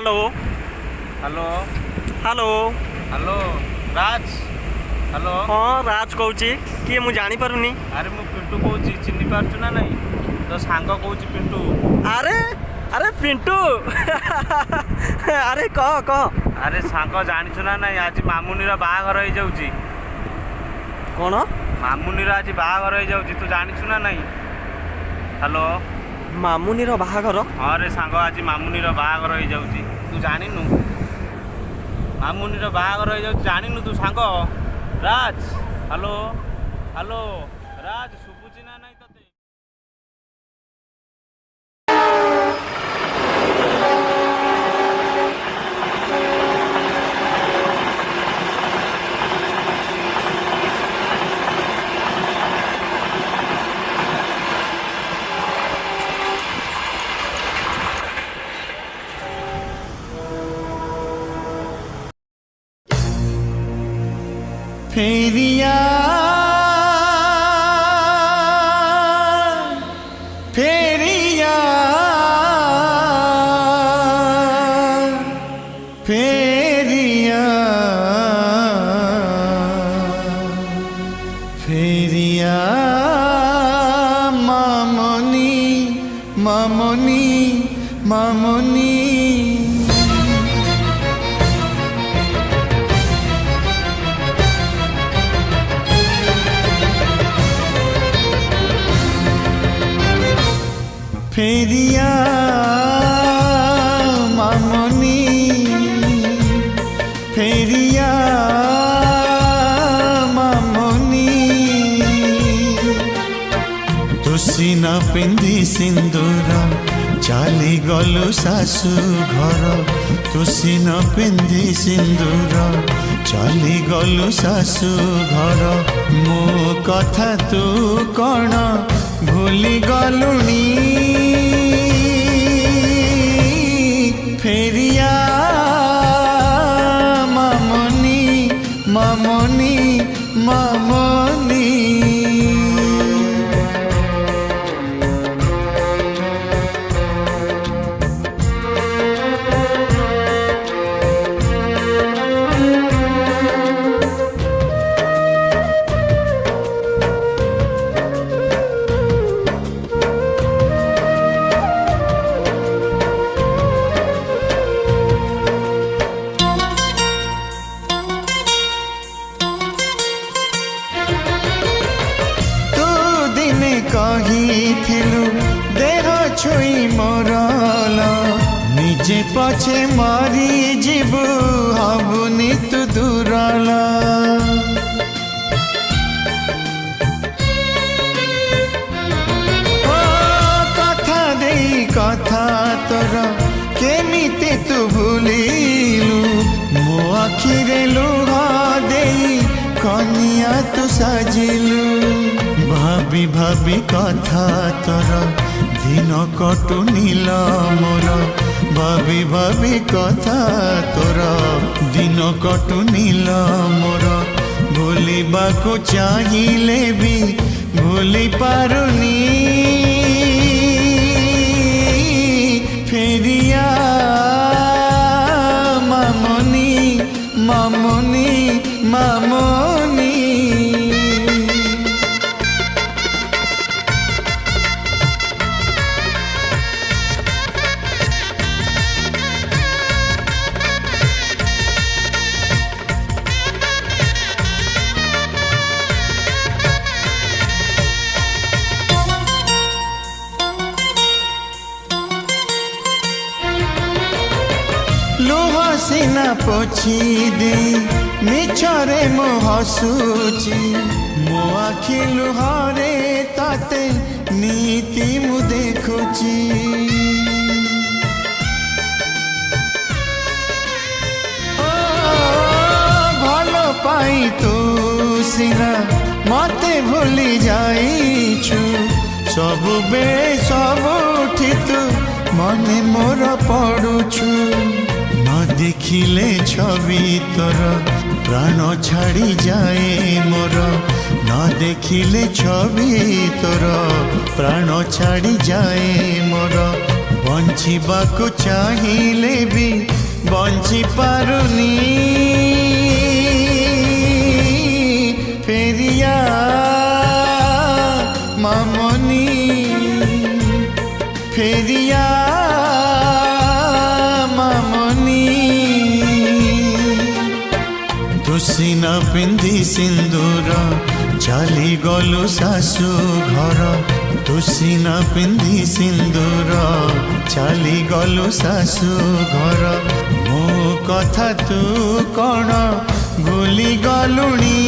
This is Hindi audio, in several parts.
Hello hello hello. हेलो राज। हेलो हाँ राज कहूँ किए मु जानी पारुनी। अरे मु पिंटू कहूँ चिन्ह पार्छु ना नहीं तो सांग कहूँ पिंटू। अरे अरे पिंटू अरे कह कह। अरे सांग जानिछु ना नहीं आज मामुनीर बाहाघर हो जाउची। कौन? मामुनीर आज बाहाघर हो जाउची तू जानिछु ना नहीं। हेलो मामुनीर बाहाघर? हाँ रे सांग आज मामुनीर बाहाघर हो जाउची तू जानिनु। मामुनीर बाहाघर हो जाउची जानिनु तू सांग। राज हेलो हेलो राज सुबुची ना नहीं तते। फेरिया फेरिया फेरिया फेरिया मामनी मामनी मामनी फेरिया मामनी फेरिया मामनी तुसी न पिंधि सिंदूर चाली गलु सासु घर। तुसी न पिंधि सिंदूर चाली गलु सासु घर। मो कथा तू कौन भूली गलुनी। फेरिया मामनी मामनी मामनी कहिथिलु देह छुई मोरल निजे पछे मारी जीवु हबुनी तू दूरल। कथा देई कथा तोर केमिते तू भूलिलु। मो आखिरे लुह देई कनिया तू साजिलु। भाभी भाभी कथा तोर दिन कटु नील मोर। भाभी भाभी कथा तोर दिन कटु नील मोर। भूलिबाकु चाहिले भी भूली पारुनी। फेरिया मामनी मामनी मामनी लुह सीना पोछी दे मिछरे मो हसुची। मो आखि लुहरे ताते नीति मु देखुची। भलो पाई तू सीना मते भूली जाइछु। सबु बेले सबुठी तू मने मोर पड़ुछु। न देखिले छवि तोर प्राण छाड़ी जाए मोर। न देखिले छवि तोर प्राण छाड़ी जाए मोर। ବଞ୍ଚିବାକୁ ଚାହିଁଲେ ବି ବଞ୍ଚି ପାରୁନି ଫେରିଆ ମାମନି ଫେରିଆ ମାମନି ତୁ ସିନା ପିନ୍ଧି ସିନ୍ଦୁର ଚାଲି ଗଲୁ ଶାଶୁ ଘର ତୁ ସିନା ପିନ୍ଧି ସିନ୍ଦୁର ଚାଲି ଗଲୁ ଶାଶୁ ଘର ମୋ କଥା ତୁ କ'ଣ ଭୁଲି ଗଲୁଣି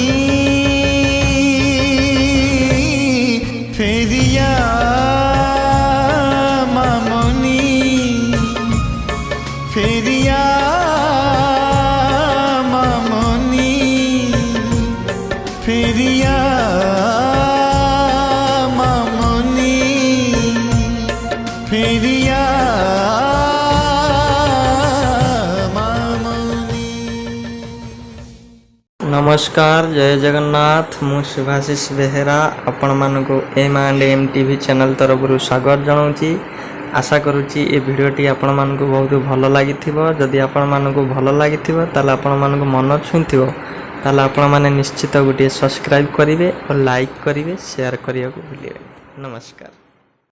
ଫେରିଆ ମାମନି ଫେରିଆ ମାମନି ଫେରିଆ ମାମନି ଫେରିଆ ମାମନି। नमस्कार जय जगन्नाथ मु शुभाशीष बेहेरा आपण मानक M&M टीवी चैनल तरफ स्वागत जनाऊँगी। आशा करुच्ची ये भिडटी आपण मानक बहुत भल लगी जदि आपण मानक भल लगी आपण मानक मन छुईव ताला आपण माने निश्चित गोटे सब्सक्राइब करेंगे और लाइक करेंगे शेयर करने को भूलिए। नमस्कार।